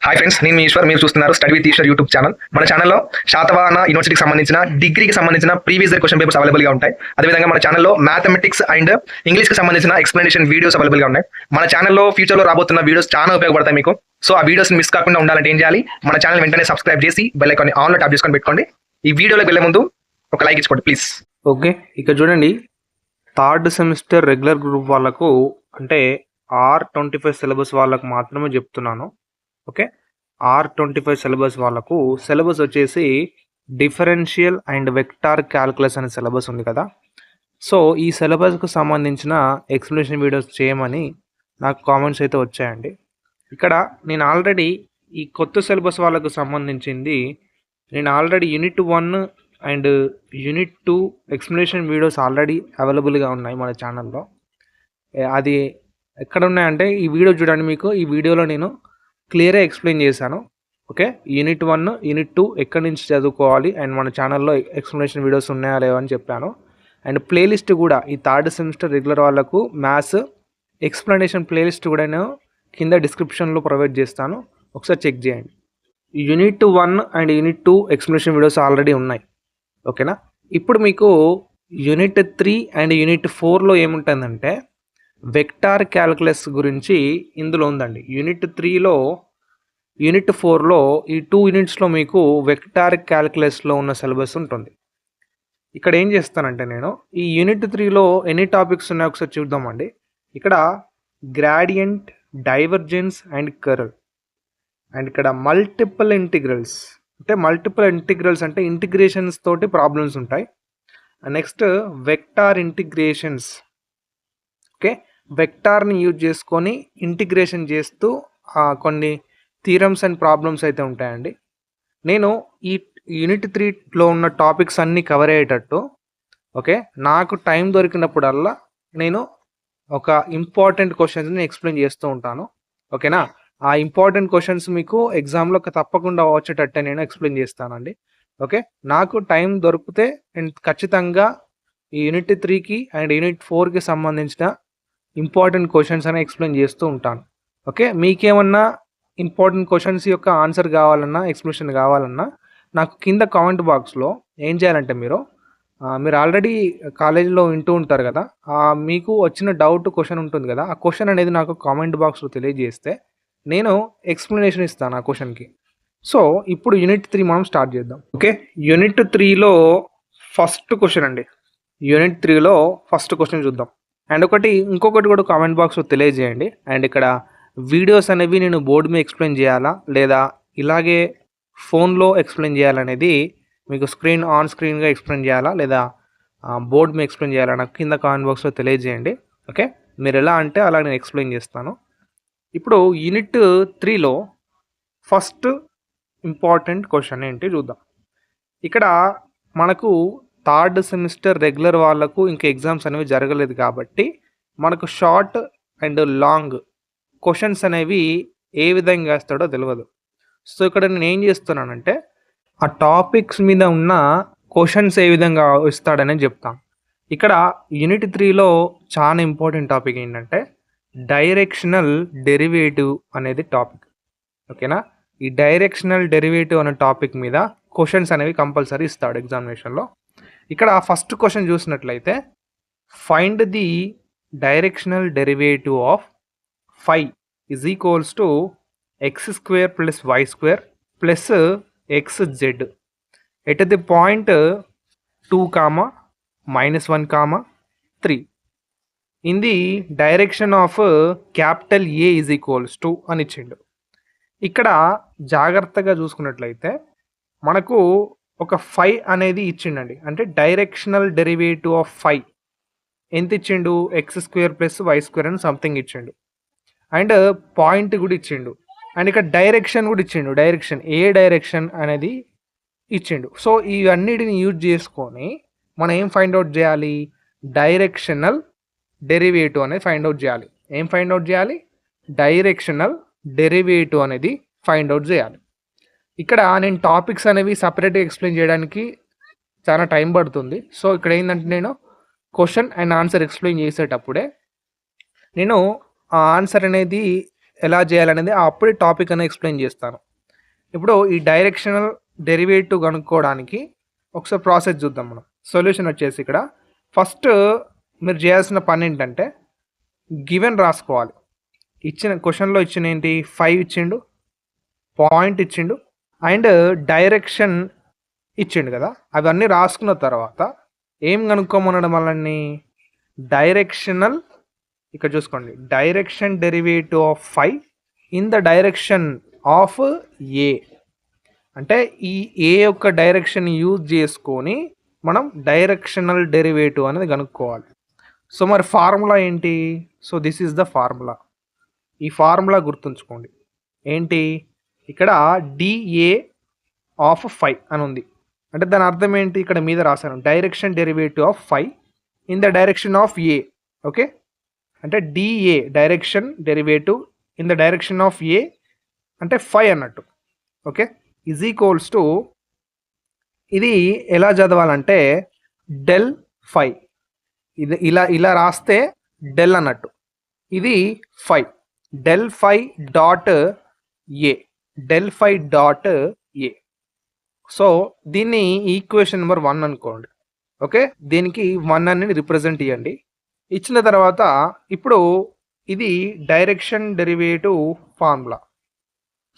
Hi friends, నేను మీ ఈశ్వర్. మీరు చూస్తున్నారు study with Eshwar YouTube channel. మన ఛానల్లో శాతవాహన యూనివర్సిటీకి సంబంధించిన డిగ్రీకి సంబంధించిన ప్రీవియస్ ఇయర్ క్వశ్చన్ పేపర్స్ అవైలబుల్గా ఉంటాయి. అదేవిధంగా మన ఛానల్లో మ్యాథమెటిక్స్ అండ్ ఇంగ్లీష్కి సంబంధించిన ఎక్స్ప్లెనేషన్ వీడియోస్ అవైలబుల్గా ఉన్నాయి. మన ఛానల్లో ఫ్యూచర్లో రాబోతున్న వీడియోస్ చాలా ఉపయోగపడతాయి మీకు. సో ఆ వీడియోస్ మిస్ కాకుండా ఉండాలంటే ఏం చేయాలి? మన ఛానల్ వెంటనే సబ్స్క్రైబ్ చేసి బెల్ ఐకాన్ ఆన్లో ట్యాప్ చేసుకొని పెట్టుకోండి. ఈ వీడియోలోకి వెళ్ళే ముందు ఒక లైక్ ఇచ్చుకోండి ప్లీజ్. ఓకే, ఇక్కడ చూడండి, థర్డ్ సెమిస్టర్ రెగ్యులర్ గ్రూప్ వాళ్ళకు అంటే R25 సిలబస్ వాళ్ళకు మాత్రమే చెప్తున్నాను. ఓకే, R25 సిలబస్ వాళ్ళకు సిలబస్ వచ్చేసి డిఫరెన్షియల్ అండ్ వెక్టార్ క్యాల్కులస్ అనే సిలబస్ ఉంది కదా. సో ఈ సిలబస్కు సంబంధించిన ఎక్స్ప్లెనేషన్ వీడియోస్ చేయమని నాకు కామెంట్స్ అయితే వచ్చాయండి. ఇక్కడ నేను ఆల్రెడీ ఈ కొత్త సిలబస్ వాళ్ళకు సంబంధించింది నేను already unit 1 and unit 2 explanation videos already అవైలబుల్గా ఉన్నాయి మన ఛానల్లో. అది ఎక్కడ ఉన్నాయంటే ఈ వీడియో చూడండి. మీకు ఈ వీడియోలో నేను క్లియర్గా ఎక్స్ప్లెయిన్ చేశాను. ఓకే, యూనిట్ 1 యూనిట్ 2 ఎక్కడి నుంచి చదువుకోవాలి అండ్ మన ఛానల్లో ఎక్స్ప్లెనేషన్ వీడియోస్ ఉన్నాయా లేవా అని చెప్పాను. అండ్ ప్లేలిస్ట్ కూడా ఈ థర్డ్ సెమిస్టర్ రెగ్యులర్ వాళ్ళకు మ్యాథ్స్ ఎక్స్ప్లెనేషన్ ప్లేలిస్ట్ కూడా నేను కింద డిస్క్రిప్షన్లో ప్రొవైడ్ చేస్తాను, ఒకసారి చెక్ చేయండి. Unit 1 and unit 2 explanation videos already ఉన్నాయి. ఓకేనా, ఇప్పుడు మీకు యూనిట్ 3 అండ్ యూనిట్ 4లో ఏముంటుందంటే వెక్టార్ క్యాల్కులస్ గురించి ఇందులో ఉందండి. యూనిట్ 3లో యూనిట్ 4లో ఈ 2 యూనిట్స్లో మీకు వెక్టార్ క్యాల్కులస్లో ఉన్న సిలబస్ ఉంటుంది. ఇక్కడ ఏం చేస్తానంటే నేను ఈ యూనిట్ 3లో ఎన్ని టాపిక్స్ ఉన్నాయో ఒకసారి చూద్దామండి. ఇక్కడ gradient, divergence and curl, and ఇక్కడ మల్టిపుల్ ఇంటిగ్రల్స్ అంటే ఇంటిగ్రేషన్స్ తోటి ప్రాబ్లమ్స్ ఉంటాయి. Next vector integrations. ఓకే, వెక్టార్ని యూజ్ చేసుకొని ఇంటిగ్రేషన్ చేస్తూ కొన్ని థీరమ్స్ అండ్ ప్రాబ్లమ్స్ అయితే ఉంటాయండి. నేను ఈ యూనిట్ 3లో ఉన్న టాపిక్స్ అన్నీ కవర్ అయ్యేటట్టు ఓకే నాకు టైం దొరికినప్పుడల్లా నేను ఒక ఇంపార్టెంట్ క్వశ్చన్స్ని ఎక్స్ప్లెయిన్ చేస్తూ ఉంటాను. ఓకేనా, ఆ ఇంపార్టెంట్ క్వశ్చన్స్ మీకు ఎగ్జామ్లో తప్పకుండా వచ్చేటట్టే నేను ఎక్స్ప్లెయిన్ చేస్తానండి. ఓకే, నాకు టైం దొరికితే నేను ఖచ్చితంగా ఈ యూనిట్ 3కి అండ్ యూనిట్ 4కి సంబంధించిన ఇంపార్టెంట్ క్వశ్చన్స్ అని ఎక్స్ప్లెయిన్ చేస్తూ ఉంటాను. ఓకే, మీకేమన్నా ఇంపార్టెంట్ క్వశ్చన్స్ యొక్క ఆన్సర్ కావాలన్నా, ఎక్స్ప్లెనేషన్ కావాలన్నా నాకు కింద కామెంట్ బాక్స్లో ఏం చేయాలంటే మీరు ఆల్రెడీ కాలేజీలో వింటూ ఉంటారు కదా, మీకు వచ్చిన డౌట్ క్వశ్చన్ ఉంటుంది కదా, ఆ క్వశ్చన్ అనేది నాకు కామెంట్ బాక్స్లో తెలియజేస్తే నేను ఎక్స్ప్లెనేషన్ ఇస్తాను ఆ క్వశ్చన్కి. సో ఇప్పుడు యూనిట్ 3 మనం స్టార్ట్ చేద్దాం. ఓకే, యూనిట్ 3లో ఫస్ట్ క్వశ్చన్ అండి. యూనిట్ 3లో ఫస్ట్ క్వశ్చన్ చూద్దాం. అండ్ ఇంకొకటి కూడా కామెంట్ బాక్స్లో తెలియజేయండి. అండ్ ఇక్కడ వీడియోస్ అనేవి నేను బోర్డు మీద ఎక్స్ప్లెయిన్ చేయాలా లేదా ఇలాగే ఫోన్లో ఎక్స్ప్లెయిన్ చేయాలనేది మీకు ఆన్ స్క్రీన్గా ఎక్స్ప్లెయిన్ చేయాలా లేదా బోర్డు మీద ఎక్స్ప్లెయిన్ చేయాలా నాకు కింద కామెంట్ బాక్స్లో తెలియజేయండి. ఓకే, మీరు ఎలా అంటే అలా నేను ఎక్స్ప్లెయిన్ చేస్తాను. ఇప్పుడు యూనిట్ 3లో ఫస్ట్ ఇంపార్టెంట్ క్వశ్చన్ ఏంటి చూద్దాం. ఇక్కడ మనకు థర్డ్ సెమిస్టర్ రెగ్యులర్ వాళ్ళకు ఇంకా ఎగ్జామ్స్ అనేవి జరగలేదు కాబట్టి మనకు షార్ట్ అండ్ లాంగ్ క్వశ్చన్స్ అనేవి ఏ విధంగా వేస్తాడో తెలియదు. సో ఇక్కడ నేను ఏం చేస్తున్నానంటే ఆ టాపిక్స్ మీద ఉన్న క్వశ్చన్స్ ఏ విధంగా ఇస్తాడనేది చెప్తాను. ఇక్కడ యూనిట్ 3లో చాలా ఇంపార్టెంట్ టాపిక్ ఏంటంటే డైరెక్షనల్ డెరివేటివ్ అనేది టాపిక్. ఓకేనా, ఈ డైరెక్షనల్ డెరివేటివ్ అనే టాపిక్ మీద క్వశ్చన్స్ అనేవి కంపల్సరీ ఇస్తాడు ఎగ్జామినేషన్లో. ఇక్కడ ఫస్ట్ క్వశ్చన్ చూసినట్లయితే find the directional derivative of phi is equals to x² plus y² plus xz at the point 2, -1, 3 in the direction of capital A is equals to అని ఇచ్చిండు. ఇక్కడ జాగ్రత్తగా చూసుకున్నట్లయితే మనకు ఒక phi అనేది ఇచ్చిండండి. అంటే డైరెక్షనల్ డెరివేటివ్ ఆఫ్ phi ఎంత ఇచ్చిండు? x² plus y² అని సంథింగ్ ఇచ్చిండు. అండ్ పాయింట్ కూడా ఇచ్చిండు. అండ్ ఇక్కడ డైరెక్షన్ కూడా ఇచ్చిండు. ఏ డైరెక్షన్ అనేది ఇచ్చిండు. సో ఇవన్నిటిని యూజ్ చేసుకొని మనం ఏం ఫైండ్ అవుట్ చేయాలి? డైరెక్షనల్ డెరివేటివ్ అనేది ఫైండ్ అవుట్ చేయాలి. ఏం ఫైండ్ అవుట్ చేయాలి? డైరెక్షనల్ డెరివేటివ్ అనేది ఫైండ్ అవుట్ చేయాలి. ఇక్కడ నేను టాపిక్స్ అనేవి సపరేట్గా ఎక్స్ప్లెయిన్ చేయడానికి చాలా టైం పడుతుంది. సో ఇక్కడ ఏంటంటే నేను క్వశ్చన్ అండ్ ఆన్సర్ ఎక్స్ప్లెయిన్ చేసేటప్పుడే నేను ఆ ఆన్సర్ అనేది ఎలా చేయాలనేది అప్పుడే టాపిక్ అనేది ఎక్స్ప్లెయిన్ చేస్తాను. ఇప్పుడు ఈ డైరెక్షనల్ డెరివేటివ్ కనుక్కోవడానికి ఒకసారి ప్రాసెస్ చూద్దాం మనం. సొల్యూషన్ వచ్చేసి ఇక్కడ ఫస్ట్ మీరు చేయాల్సిన పని ఏంటంటే గివెన్ రాసుకోవాలి. ఇచ్చిన క్వశ్చన్లో ఇచ్చిన ఏంటి 5 ఇచ్చిండు, పాయింట్ ఇచ్చిండు అండ్ డైరెక్షన్ ఇచ్చిండు కదా. అవన్నీ రాసుకున్న తర్వాత ఏం కనుక్కోమన్నాడు మనల్ని? డైరెక్షనల్, ఇక్కడ చూసుకోండి, direction derivative of 5 in the direction of A. అంటే ఈ ఏ యొక్క డైరెక్షన్ యూజ్ చేసుకొని మనం డైరెక్షనల్ డెరివేటివ్ అనేది కనుక్కోవాలి. సో మరి ఫార్ములా ఏంటి? So this is the formula. ఈ ఫార్ములా గుర్తుంచుకోండి. ఏంటి? ఇక్కడ డిఏ ఆఫ్ 5 అని ఉంది. అంటే దాని అర్థం ఏంటి? ఇక్కడ మీద రాశాను direction derivative of 5 in the direction of A. Okay, అంటే DA direction derivative in the direction of A అంటే 5 అన్నట్టు. ఓకే, ఈజ్ ఈక్వల్స్ టు, ఇది ఎలా చదవాలంటే డెల్ 5. ఇది ఇలా రాస్తే డెల్ అన్నట్టు, ఇది 5, del 5 dot A, del 5 dot A. So దీన్ని ఈక్వేషన్ నెంబర్ 1 అనుకోండి. ఓకే, దీనికి 1 అని రిప్రజెంట్ ఇవ్వండి. ఇచ్చిన తర్వాత ఇప్పుడు ఇది డైరెక్షన్ డెరివేటివ్ ఫార్ములా.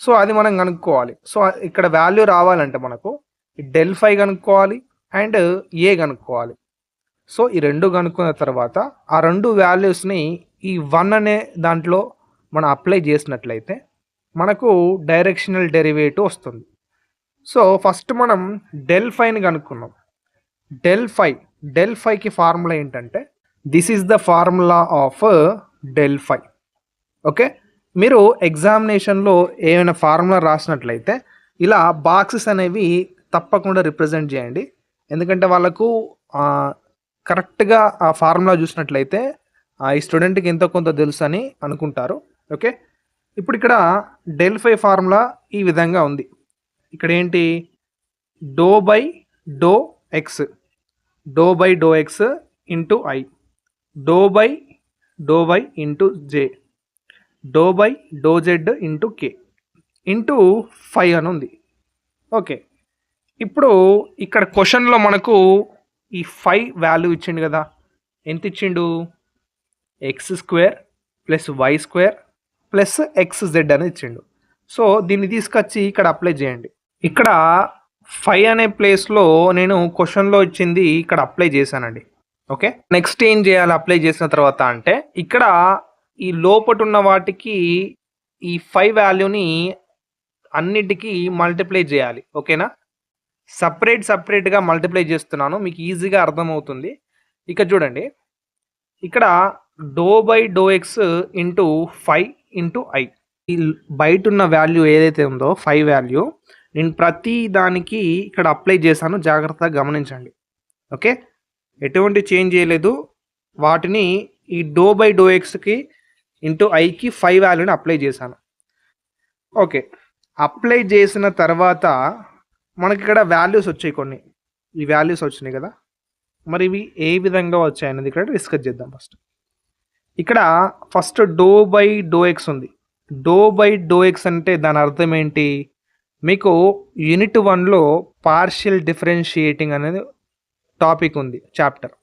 సో అది మనం కనుక్కోవాలి. సో ఇక్కడ వాల్యూ రావాలంటే మనకు డెల్ 5 కనుక్కోవాలి అండ్ ఏ కనుక్కోవాలి. సో ఈ రెండు కనుక్కున్న తర్వాత ఆ రెండు వాల్యూస్ని ఈ 1 అనే దాంట్లో మనం అప్లై చేసినట్లయితే మనకు డైరెక్షనల్ డెరివేటివ్ వస్తుంది. సో ఫస్ట్ మనం డెల్ 5ని కనుక్కున్నాం. డెల్ 5కి ఫార్ములా ఏంటంటే this is the formula of del 5. Okay, మీరు ఎగ్జామినేషన్లో ఏమైనా ఫార్ములా రాసినట్లయితే ఇలా బాక్సెస్ అనేవి తప్పకుండా రిప్రజెంట్ చేయండి. ఎందుకంటే వాళ్ళకు కరెక్ట్గా ఆ ఫార్ములా చూసినట్లయితే ఈ స్టూడెంట్కి ఎంతో కొంత తెలుసు అని అనుకుంటారు. ఓకే, ఇప్పుడు ఇక్కడ డెల్ 5 ఫార్ములా ఈ విధంగా ఉంది. ఇక్కడ ఏంటి? Do by do x into i, do by into j, do by do z into k into 5 అని ఉంది. ఓకే, ఇప్పుడు ఇక్కడ క్వశ్చన్లో మనకు ఈ 5 వాల్యూ ఇచ్చిండు కదా. ఎంత ఇచ్చిండు? x² + y² + xz అని ఇచ్చిండు. సో దీన్ని తీసుకొచ్చి ఇక్కడ అప్లై చేయండి. ఇక్కడ 5 అనే ప్లేస్లో నేను క్వశ్చన్లో ఇచ్చింది ఇక్కడ అప్లై చేశానండి. ఓకే, నెక్స్ట్ ఏం చేయాలి అప్లై చేసిన తర్వాత అంటే ఇక్కడ ఈ లోపట ఉన్న వాటికి ఈ 5 వాల్యూని అన్నిటికీ మల్టిప్లై చేయాలి. ఓకేనా? సపరేట్గా మల్టిప్లై చేస్తున్నాను, మీకు ఈజీగా అర్థమవుతుంది. ఇక చూడండి, ఇక్కడ do by do x into 5 into i. ఈ బయట ఉన్న వాల్యూ ఏదైతే ఉందో 5 వాల్యూ నేను ప్రతి దానికి ఇక్కడ అప్లై చేశాను, జాగ్రత్తగా గమనించండి. ఓకే, ఎటువంటి చేంజ్ చేయలేదు. వాటిని ఈ డో బై డో ఎక్స్కి ఇంటూ ఐకి 5 వాల్యూని అప్లై చేశాను. ఓకే, అప్లై చేసిన తర్వాత మనకి ఇక్కడ వాల్యూస్ వచ్చాయి, కొన్ని ఈ వాల్యూస్ వచ్చినాయి కదా. మరి ఇవి ఏ విధంగా వచ్చాయి అనేది ఇక్కడ డిస్కస్ చేద్దాం. ఇక్కడ first do by do x ఉంది. డో బై డో ఎక్స్ అంటే దాని అర్థం ఏంటి? మీకు యూనిట్ 1లో పార్షియల్ డిఫరెన్షియేటింగ్ అనేది టాపిక్ ఉంది, చాప్టర్.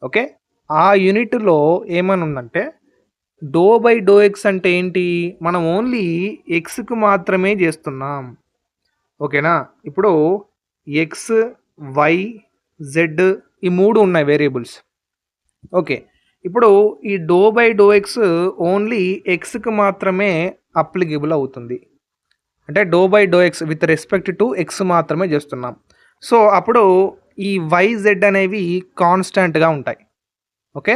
ఓకే, ఆ యూనిట్లో ఏమని ఉందంటే డో బై డో ఎక్స్ అంటే ఏంటి? మనం ఓన్లీ ఎక్స్కి మాత్రమే చేస్తున్నాం. ఓకేనా? ఇప్పుడు ఎక్స్, వై, జెడ్ ఈ 3 ఉన్నాయి వేరియబుల్స్. ఓకే, ఇప్పుడు ఈ do by do x only ఎక్స్కి మాత్రమే అప్లికేబుల్ అవుతుంది. అంటే do by do x with respect to x మాత్రమే చేస్తున్నాం. సో అప్పుడు ఈ వై, జెడ్ అనేవి కాన్స్టాంట్గా ఉంటాయి. ఓకే,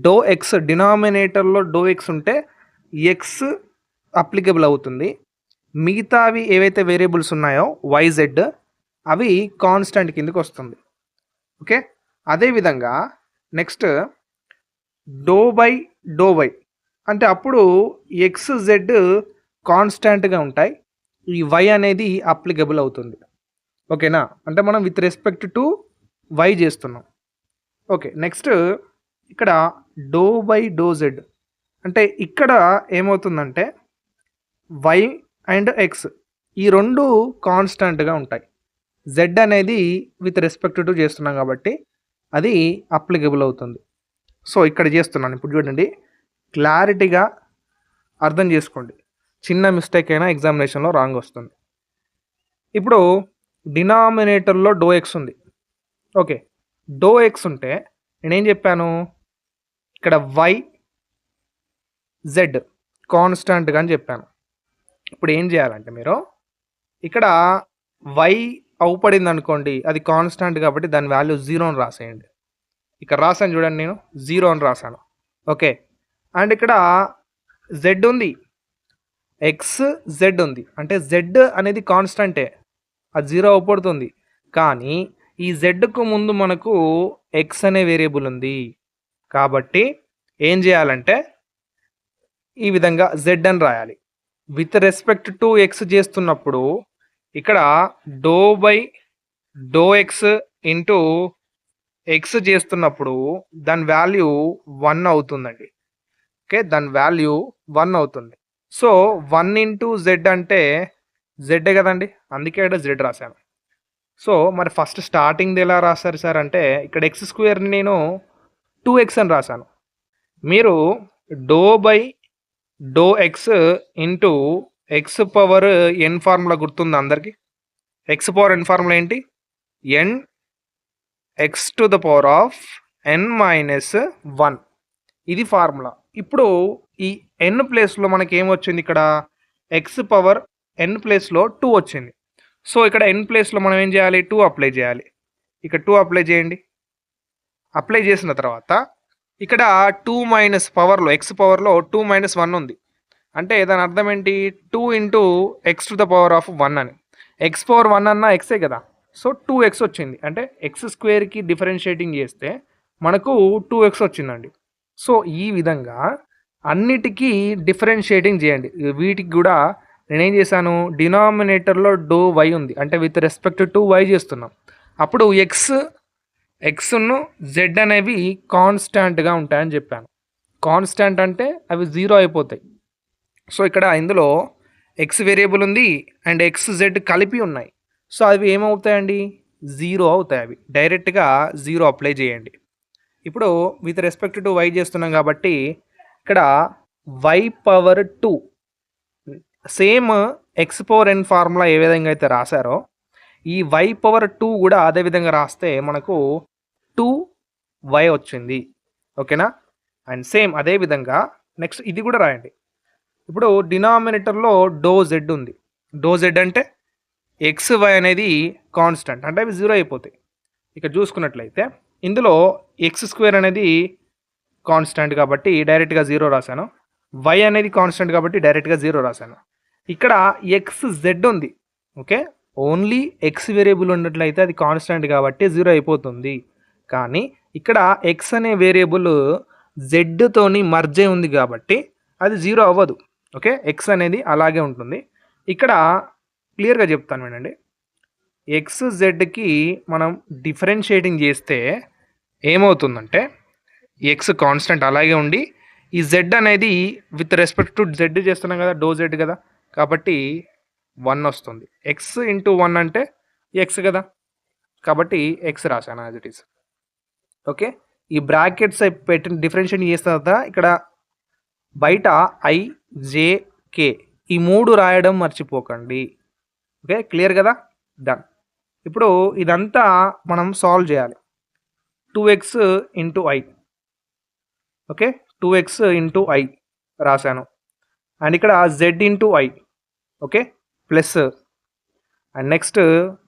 డో ఎక్స్ డినామినేటర్లో డో ఎక్స్ ఉంటే ఎక్స్ అప్లికేబుల్ అవుతుంది. మిగతావి ఏవైతే వేరియబుల్స్ ఉన్నాయో వైజెడ్ అవి కాన్స్టాంట్ కిందకి వస్తుంది. ఓకే, అదేవిధంగా next do by do y అంటే అప్పుడు ఎక్స్ జెడ్ కాన్స్టాంట్గా ఉంటాయి, ఈ వై అనేది అప్లికేబుల్ అవుతుంది. ఓకేనా? అంటే మనం విత్ రెస్పెక్ట్ టు వై చేస్తున్నాం. ఓకే, నెక్స్ట్ ఇక్కడ డో బై డో జెడ్ అంటే ఇక్కడ ఏమవుతుందంటే వై అండ్ ఎక్స్ ఈ రెండు కాన్స్టెంట్గా ఉంటాయి. జెడ్ అనేది విత్ రెస్పెక్ట్ టు చేస్తున్నాం కాబట్టి అది అప్లికబుల్ అవుతుంది. సో ఇక్కడ చేస్తున్నాను. ఇప్పుడు చూడండి, క్లారిటీగా అర్థం చేసుకోండి. చిన్న మిస్టేక్ అయినా ఎగ్జామినేషన్లో రాంగ్ వస్తుంది. ఇప్పుడు డినామినేటర్లో డో ఎక్స్ ఉంది. ఓకే, డో ఎక్స్ ఉంటే నేనేం చెప్పాను, ఇక్కడ వై జెడ్ కాన్స్టెంట్గా అని చెప్పాను. ఇప్పుడు ఏం చేయాలంటే మీరు ఇక్కడ వై అవుపడింది అనుకోండి, అది కాన్స్టెంట్ కాబట్టి దాని వాల్యూ 0 అని రాసేయండి. ఇక్కడ రాసాను చూడండి, నేను 0 అని రాశాను. ఓకే, అండ్ ఇక్కడ జెడ్ ఉంది, ఎక్స్ జెడ్ ఉంది, అంటే జెడ్ అనేది కాన్స్టెంటే, అది 0 అవుపడుతుంది. కానీ ఈ జెడ్కు ముందు మనకు ఎక్స్ అనే వేరియబుల్ ఉంది కాబట్టి ఏం చేయాలంటే ఈ విధంగా జెడ్ అని రాయాలి. విత్ రెస్పెక్ట్ టు ఎక్స్ చేస్తున్నప్పుడు ఇక్కడ do by do x into x చేస్తున్నప్పుడు దాని వాల్యూ 1 అవుతుందండి. ఓకే, దాని వాల్యూ 1 అవుతుంది. సో 1 ఇంటూ జెడ్ అంటే జెడ్డే కదండి, అందుకే ఇక్కడ జెడ్ రాశాను. సో మరి ఫస్ట్ స్టార్టింగ్ది ఎలా రాశారు సార్ అంటే, ఇక్కడ ఎక్స్ స్క్వేర్ని నేను 2x అని రాశాను. మీరు do by do x into x power n formula గుర్తుంది అందరికీ. ఎక్స్ పవర్ ఎన్ ఫార్ములా ఏంటి, n x to the power of n minus 1, ఇది ఫార్ములా. ఇప్పుడు ఈ ఎన్ ప్లేస్లో మనకి ఏమొచ్చింది, ఇక్కడ ఎక్స్ పవర్ ఎన్ ప్లేస్లో 2 వచ్చింది. సో ఇక్కడ ఎన్ ప్లేస్లో మనం ఏం చేయాలి, 2 అప్లై చేయాలి. ఇక్కడ 2 అప్లై చేయండి. అప్లై చేసిన తర్వాత ఇక్కడ 2 మైనస్ పవర్లో ఎక్స్ పవర్లో 2 మైనస్ 1 ఉంది, అంటే దాని అర్థం ఏంటి, 2 into X to the power of 1 అని. ఎక్స్ పవర్ 1 అన్న ఎక్సే కదా, సో 2x వచ్చింది. అంటే ఎక్స్ స్క్వేర్కి డిఫరెన్షియేటింగ్ చేస్తే మనకు 2x వచ్చిందండి. సో ఈ విధంగా అన్నిటికీ డిఫరెన్షియేటింగ్ చేయండి. వీటికి కూడా నేనేం చేశాను, డినామినేటర్లో డో వై ఉంది, అంటే విత్ రెస్పెక్ట్ టు వై చేస్తున్నాం. అప్పుడు ఎక్స్ను జెడ్ అనేవి కాన్స్టాంట్గా ఉంటాయని చెప్పాను. కాన్స్టాంట్ అంటే అవి 0 అయిపోతాయి. సో ఇక్కడ ఇందులో ఎక్స్ వేరియబుల్ ఉంది అండ్ ఎక్స్ జెడ్ కలిపి ఉన్నాయి. సో అవి ఏమవుతాయండి, 0 అవుతాయి. అవి డైరెక్ట్గా 0 అప్లై చేయండి. ఇప్పుడు విత్ రెస్పెక్ట్ టు వై చేస్తున్నాం కాబట్టి ఇక్కడ y power 2 same x power n formula ఏ విధంగా అయితే రాశారో ఈ వై పవర్ 2 కూడా అదే విధంగా రాస్తే మనకు 2y వచ్చింది. ఓకేనా, అండ్ సేమ్ అదే విధంగా నెక్స్ట్ ఇది కూడా రాయండి. ఇప్పుడు డినామినేటర్లో డో జెడ్ ఉంది. డో జెడ్ అంటే ఎక్స్ వై అనేది కాన్స్టెంట్, అంటే అవి 0 అయిపోతాయి. ఇక చూసుకున్నట్లయితే ఇందులో ఎక్స్ స్క్వేర్ అనేది కాన్స్టెంట్ కాబట్టి డైరెక్ట్గా 0 రాశాను. వై అనేది కాన్స్టెంట్ కాబట్టి డైరెక్ట్గా 0 రాశాను. ఇక్కడ ఎక్స్ జెడ్ ఉంది. ఓకే, ఓన్లీ ఎక్స్ వేరియబుల్ ఉన్నట్లయితే అది కాన్స్టెంట్ కాబట్టి 0 అయిపోతుంది. కానీ ఇక్కడ ఎక్స్ అనే వేరియబుల్ జెడ్తోని మర్జ్ అయి ఉంది కాబట్టి అది 0 అవ్వదు. ఓకే, ఎక్స్ అనేది అలాగే ఉంటుంది. ఇక్కడ క్లియర్గా చెప్తాను వినండి, ఎక్స్ జెడ్కి మనం డిఫరెన్షియేటింగ్ చేస్తే ఏమవుతుందంటే ఎక్స్ కాన్స్టెంట్ అలాగే ఉండి ఈ జెడ్ అనేది విత్ రెస్పెక్ట్ టు జెడ్ చేస్తున్నాం కదా, డో జెడ్ కదా, కాబట్టి 1 వస్తుంది. ఎక్స్ ఇంటూ 1 అంటే ఎక్స్ కదా, కాబట్టి ఎక్స్ రాశాను యాజ్ ఇట్ ఈస్. ఓకే, ఈ బ్రాకెట్స్ పెట్టి డిఫరెన్షియేట్ చేసిన తర్వాత ఇక్కడ బయట ఐ జే కే ఈ 3 రాయడం మర్చిపోకండి. ఓకే, క్లియర్ కదా, డన్. ఇప్పుడు ఇదంతా మనం సాల్వ్ చేయాలి. 2x into i, okay, 2x into i రాశాను. అండ్ ఇక్కడ z into i, okay, plus and next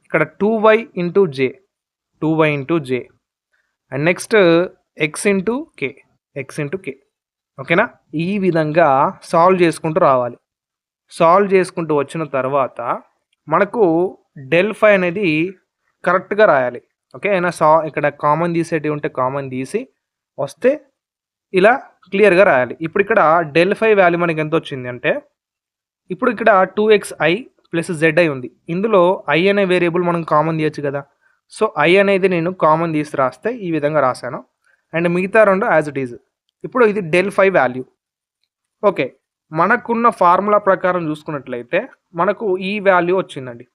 ఇక్కడ 2y into j, 2y into j and next x into k, x into k. ఓకేనా, ఈ విధంగా సాల్వ్ చేసుకుంటూ రావాలి. Solve చేసుకుంటూ వచ్చిన తర్వాత మనకు డెల్ ఫై అనేది కరెక్ట్గా రాయాలి. ఓకే, అయినా ఇక్కడ కామన్ తీసేటివి ఉంటే కామన్ తీసి వస్తే ఇలా క్లియర్గా రాయాలి. ఇప్పుడు ఇక్కడ డెల్ ఫై వాల్యూ మనకి ఎంత వచ్చింది అంటే, ఇప్పుడు ఇక్కడ 2xi ప్లస్ zi ఉంది. ఇందులో i అనే వేరియబుల్ మనం కామన్ తీయచ్చు కదా. సో i అనేది నేను కామన్ తీసి రాస్తే ఈ విధంగా రాశాను. అండ్ మిగతా రెండు యాజ్ ఇట్ ఈజ్. ఇప్పుడు ఇది డెల్ ఫై వాల్యూ. ఓకే, మనకున్న ఫార్ములా ప్రకారం చూసుకున్నట్లయితే మనకు ఈ వాల్యూ వచ్చిందండి.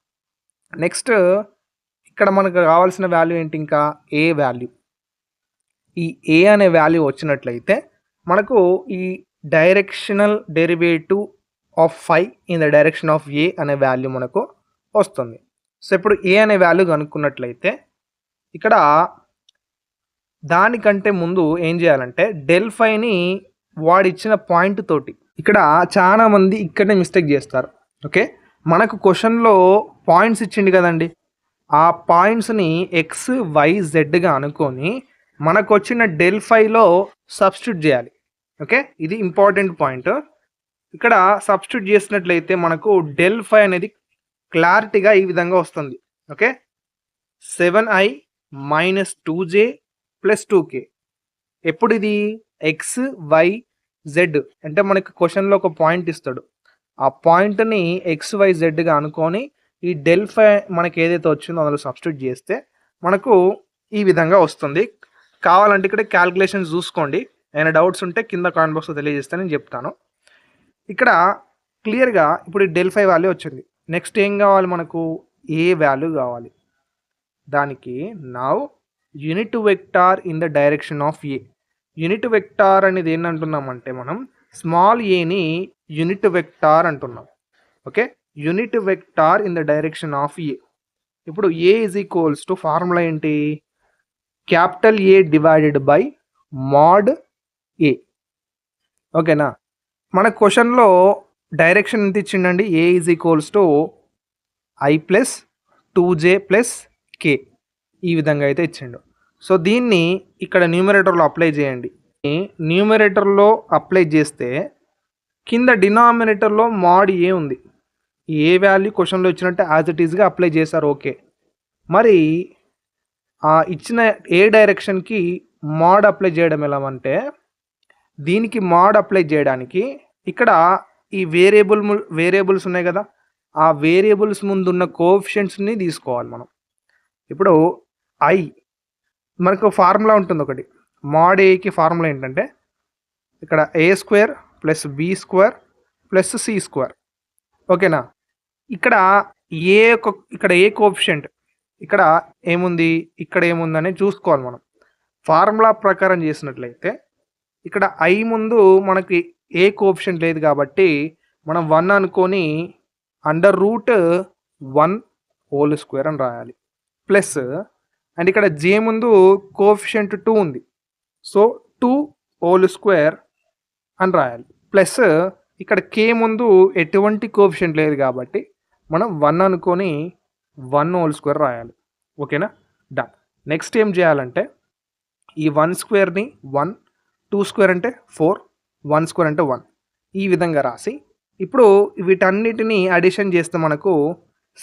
నెక్స్ట్ ఇక్కడ మనకు కావాల్సిన వాల్యూ ఏంటి, ఇంకా ఏ వాల్యూ. ఈ ఏ అనే వాల్యూ వచ్చినట్లయితే మనకు ఈ directional derivative of phi in the direction of A అనే వాల్యూ మనకు వస్తుంది. సో ఇప్పుడు ఏ అనే వాల్యూ కనుక్కున్నట్లయితే ఇక్కడ దానికంటే ముందు ఏం చేయాలంటే డెల్ ఫైని వాడిచ్చిన పాయింట్ తోటి, ఇక్కడ చాలా మంది ఇక్కడనే మిస్టేక్ చేస్తారు. ఓకే, మనకు క్వశ్చన్లో పాయింట్స్ ఇచ్చింది కదండి, ఆ పాయింట్స్ని ఎక్స్ వై జెడ్గా అనుకొని మనకు వచ్చిన డెల్ ఫైలో సబ్స్టిట్యూట్ చేయాలి. ఓకే, ఇది ఇంపార్టెంట్ పాయింట్. ఇక్కడ సబ్స్టిట్యూట్ చేసినట్లయితే మనకు డెల్ ఫై అనేది క్లారిటీగా ఈ విధంగా వస్తుంది. Okay, 7i minus 2j plus 2k. ఎప్పుడు ఇది ఎక్స్ వై జెడ్ అంటే మనకు క్వశ్చన్లో ఒక పాయింట్ ఇస్తాడు, ఆ పాయింట్ని ఎక్స్ వై జెడ్గా అనుకొని ఈ డెల్ ఫై మనకి ఏదైతే వచ్చిందో అందులో సబ్స్టిట్యూట్ చేస్తే మనకు ఈ విధంగా వస్తుంది. కావాలంటే ఇక్కడ క్యాల్కులేషన్స్ చూసుకోండి, ఏమైనా డౌట్స్ ఉంటే కింద కామెంట్ బాక్స్లో తెలియజేస్తే నేను చెప్తాను. ఇక్కడ క్లియర్గా ఇప్పుడు ఈ డెల్ ఫై వాల్యూ వచ్చింది. నెక్స్ట్ ఏం కావాలి మనకు, ఏ వాల్యూ కావాలి. దానికి now unit vector in the direction of A. Unit vector అనేది ఏంటంటున్నామంటే మనం స్మాల్ ఏని యూనిట్ వెక్టార్ అంటున్నాం. Okay, unit vector in the direction of A. ఇప్పుడు A is equals to formula ఏంటి, capital A divided by mod A. ఓకేనా, మన క్వశ్చన్లో డైరెక్షన్ ఎంత ఇచ్చిండండి, A is equals to i plus 2j plus కే, ఈ విధంగా అయితే ఇచ్చిండు. సో దీన్ని ఇక్కడ న్యూమరేటర్లో అప్లై చేయండి. న్యూమరేటర్లో అప్లై చేస్తే కింద డినామినేటర్లో మాడ్ ఏ ఉంది, ఏ వాల్యూ క్వశ్చన్లో ఇచ్చినట్టే యాజ్ ఇట్ ఈస్గా అప్లై చేశారు. ఓకే, మరి ఇచ్చిన ఏ డైరెక్షన్కి మాడ్ అప్లై చేయడం ఎలా అంటే, దీనికి మాడ్ అప్లై చేయడానికి ఇక్కడ ఈ వేరియబుల్స్ ఉన్నాయి కదా, ఆ వేరియబుల్స్ ముందున్న కోఎఫిషియెంట్స్ని తీసుకోవాలి మనం. ఇప్పుడు ఐ మనకు ఫార్ములా ఉంటుంది ఒకటి, మాడ్ ఏకి ఫార్ములా ఏంటంటే ఇక్కడ A square plus B square plus C square. ఓకేనా, ఇక్కడ ఇక్కడ ఏ కోఎఫిషియెంట్ ఇక్కడ ఏముంది, ఇక్కడ ఏముందని చూసుకోవాలి మనం. ఫార్ములా ప్రకారం చేసినట్లయితే ఇక్కడ ఐ ముందు మనకి ఏ కోఎఫిషియెంట్ లేదు కాబట్టి మనం 1 అనుకొని √1 హోల్ స్క్వేర్ అని రాయాలి. ప్లస్ అండ్ ఇక్కడ జే ముందు కోఎఫిషియెంట్ 2 ఉంది, సో 2 హోల్ స్క్వేర్ అని రాయాలి. ప్లస్ ఇక్కడ కే ముందు ఎటువంటి కోఎఫిషియెంట్ లేదు కాబట్టి మనం 1 అనుకొని 1 హోల్ స్క్వేర్ రాయాలి. ఓకేనా, డన్. నెక్స్ట్ ఏం చేయాలంటే ఈ 1 స్క్వేర్ని 1, 2 స్క్వేర్ అంటే 4, 1 స్క్వేర్ అంటే 1, ఈ విధంగా రాసి ఇప్పుడు వీటన్నిటిని అడిషన్ చేస్తే మనకు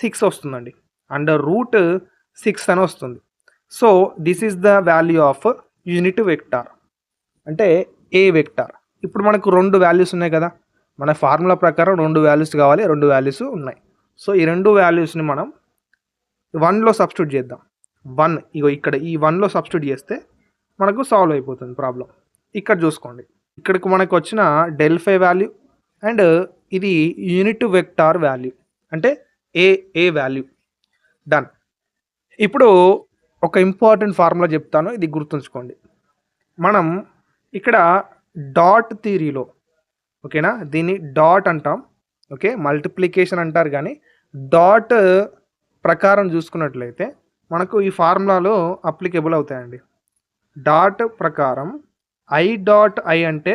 6 వస్తుందండి, √6 అని వస్తుంది. So this is the value of unit vector అంటే ఏ వెక్టార్. ఇప్పుడు మనకు 2 వాల్యూస్ ఉన్నాయి కదా, మన ఫార్ములా ప్రకారం 2 వాల్యూస్ కావాలి, 2 వాల్యూస్ ఉన్నాయి. సో ఈ 2 వాల్యూస్ని మనం 1లో సబ్స్టిట్యూట్ చేద్దాం. 1 ఇగో ఇక్కడ ఈ 1లో సబ్స్టిట్యూట్ చేస్తే మనకు సాల్వ్ అయిపోతుంది ప్రాబ్లం. ఇక్కడ చూసుకోండి, ఇక్కడికి మనకు వచ్చిన డెల్ ఫై వాల్యూ అండ్ ఇది యూనిట్ వెక్టార్ వాల్యూ అంటే ఏ వాల్యూ. డన్. ఇప్పుడు ఒక ఇంపార్టెంట్ ఫార్ములా చెప్తాను, ఇది గుర్తుంచుకోండి. మనం ఇక్కడ డాట్ థియరీలో, ఓకేనా, దీన్ని డాట్ అంటాం. ఓకే, మల్టిప్లికేషన్ అంటారు కానీ డాట్ ప్రకారం చూసుకున్నట్లయితే మనకు ఈ ఫార్ములాలో అప్లికేబుల్ అవుతాయండి. డాట్ ప్రకారం ఐ డాట్ ఐ అంటే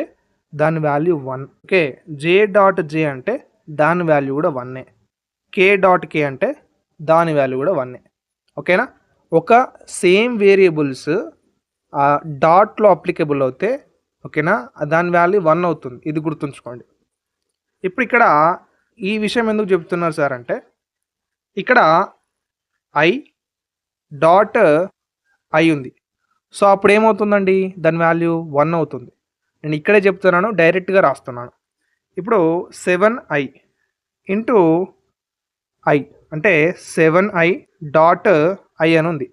దాని value 1. Okay, j dot j అంటే దాని వాల్యూ కూడా 1. కే డాట్ కే అంటే దాని వాల్యూ కూడా 1. ఓకేనా, ఒక సేమ్ వేరియబుల్స్ డాట్లో అప్లికేబుల్ అవుతే ఓకేనా దాని వాల్యూ 1 అవుతుంది, ఇది గుర్తుంచుకోండి. ఇప్పుడు ఇక్కడ ఈ విషయం ఎందుకు చెప్తున్నారు సార్ అంటే ఇక్కడ ఐ డాట్ ఐ ఉంది, సో అప్పుడు ఏమవుతుందండి, దాని వాల్యూ 1 అవుతుంది. నేను ఇక్కడే చెప్తున్నాను, డైరెక్ట్గా రాస్తున్నాను. ఇప్పుడు 7i ఇంటూ ఐ అంటే 7i డాట్ ఐ అని ఉంది.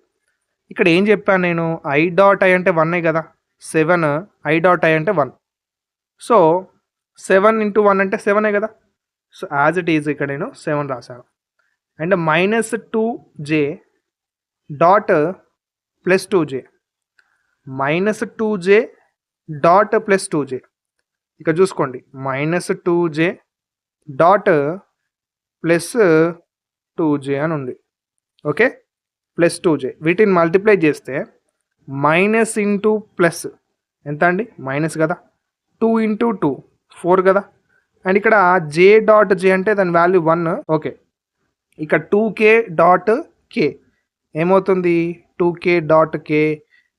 ఇక్కడ ఏం చెప్పాను నేను, ఐ డాట్ ఐ అంటే 1 కదా, 7i డాట్ ఐ అంటే 1. సో 7 ఇంటూ 1 అంటే 7 కదా. సో యాజ్ ఇట్ ఈజ్ ఇక్కడ నేను 7 రాశాను. And -2j dot plus 2j, -2j dot plus 2j. ఇక చూసుకోండి, -2j డాట్ ప్లస్ 2j అని ఉంది. ఓకే, ప్లస్ 2j వీటిని మల్టిప్లై చేస్తే మైనస్ ఇంటూ ప్లస్ ఎంత అండి, మైనస్ కదా. 2 ఇంటూ 2 4 కదా. అండ్ ఇక్కడ j డాట్ j అంటే దాని వాల్యూ 1. ఓకే, ఇక 2k డాట్ k ఏమవుతుంది, 2k డాట్ k.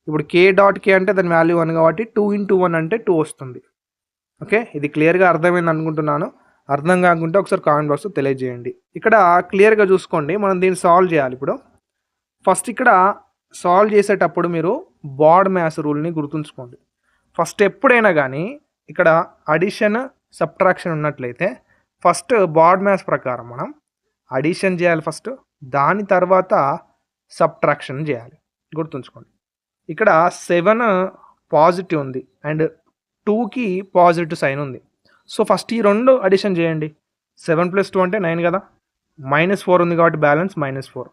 ఇప్పుడు k డాట్ k అంటే దాని వాల్యూ 1 కాబట్టి 2 ఇంటూ 1 అంటే 2 వస్తుంది. ఓకే, ఇది క్లియర్గా అర్థమైంది అనుకుంటున్నాను. అర్థం కాకుంటే ఒకసారి కామెంట్ బాక్స్లో తెలియజేయండి. ఇక్కడ క్లియర్గా చూసుకోండి, మనం దీన్ని సాల్వ్ చేయాలి. ఇప్పుడు ఫస్ట్ ఇక్కడ సాల్వ్ చేసేటప్పుడు మీరు బాడ్ మ్యాథ్స్ రూల్ని గుర్తుంచుకోండి. ఫస్ట్ ఎప్పుడైనా కానీ ఇక్కడ అడిషన్ సబ్ట్రాక్షన్ ఉన్నట్లయితే ఫస్ట్ బాడ్ మ్యాథ్స్ ప్రకారం మనం అడిషన్ చేయాలి ఫస్ట్, దాని తర్వాత సబ్ట్రాక్షన్ చేయాలి. గుర్తుంచుకోండి, ఇక్కడ 7 పాజిటివ్ ఉంది అండ్ 2కి పాజిటివ్ సైన్ ఉంది. సో ఫస్ట్ ఈ రెండు అడిషన్ చేయండి. 7 + 2 అంటే 9 కదా. -4 ఉంది కాబట్టి బ్యాలెన్స్ -4.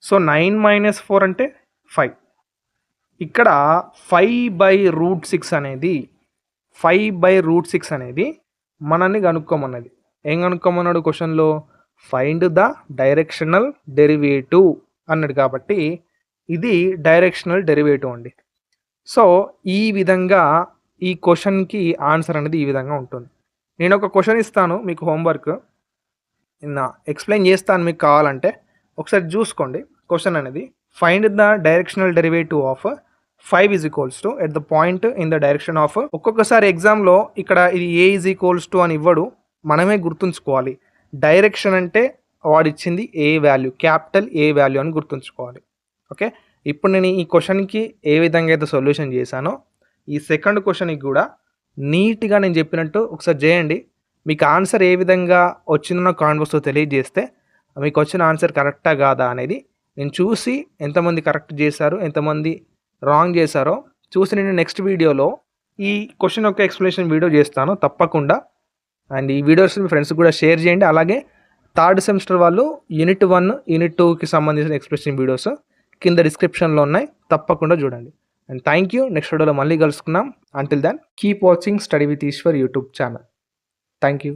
సో 9 - 4 అంటే 5. ఇక్కడ 5/√6 అనేది 5/√6 అనేది మనల్ని కనుక్కోమన్నది. ఏం కనుక్కోమన్నాడు క్వశ్చన్లో, ఫైండ్ ద డైరెక్షనల్ డెరివేటివ్ అన్నాడు. కాబట్టి ఇది డైరెక్షనల్ డెరివేటివ్ అండి. సో ఈ విధంగా ఈ క్వశ్చన్కి ఆన్సర్ అనేది ఈ విధంగా ఉంటుంది. నేను ఒక క్వశ్చన్ ఇస్తాను మీకు హోంవర్క్, నిన్న ఎక్స్ప్లెయిన్ చేస్తాను, మీకు కావాలంటే ఒకసారి చూసుకోండి. క్వశ్చన్ అనేది find the directional derivative of 5 = at the point in the direction of. ఒక్కొక్కసారి ఎగ్జామ్లో ఇక్కడ ఇది a = అని ఇవ్వడు, మనమే గుర్తుంచుకోవాలి. డైరెక్షన్ అంటే వాడిచ్చింది ఏ వాల్యూ, క్యాపిటల్ ఏ వాల్యూ అని గుర్తుంచుకోవాలి. ఓకే, ఇప్పుడు నేను ఈ క్వశ్చన్కి ఏ విధంగా అయితే సొల్యూషన్ చేశానో ఈ సెకండ్ క్వశ్చన్కి కూడా నీట్గా నేను చెప్పినట్టు ఒకసారి చేయండి. మీకు ఆన్సర్ ఏ విధంగా వచ్చిందో కామెంట్ బాక్స్లో తెలియజేస్తే మీకు వచ్చిన ఆన్సర్ కరెక్టా కాదా అనేది నేను చూసి ఎంతమంది కరెక్ట్ చేశారు, ఎంతమంది రాంగ్ చేశారో చూసి నేను నెక్స్ట్ వీడియోలో ఈ క్వశ్చన్ యొక్క ఎక్స్ప్లెనేషన్ వీడియో చేస్తాను తప్పకుండా. అండ్ ఈ వీడియోస్ మీ ఫ్రెండ్స్కి కూడా షేర్ చేయండి. అలాగే థర్డ్ సెమిస్టర్ వాళ్ళు యూనిట్ 1, యూనిట్ 2కి సంబంధించిన ఎక్స్ప్లెనేషన్ వీడియోస్ కింద డిస్క్రిప్షన్లో ఉన్నాయి, తప్పకుండా చూడండి. And thank you. నెక్స్ట్ వీడియోలో మళ్ళీ కలుసుకుందాం. Until then keep watching study with Eshwar YouTube channel. Thank you.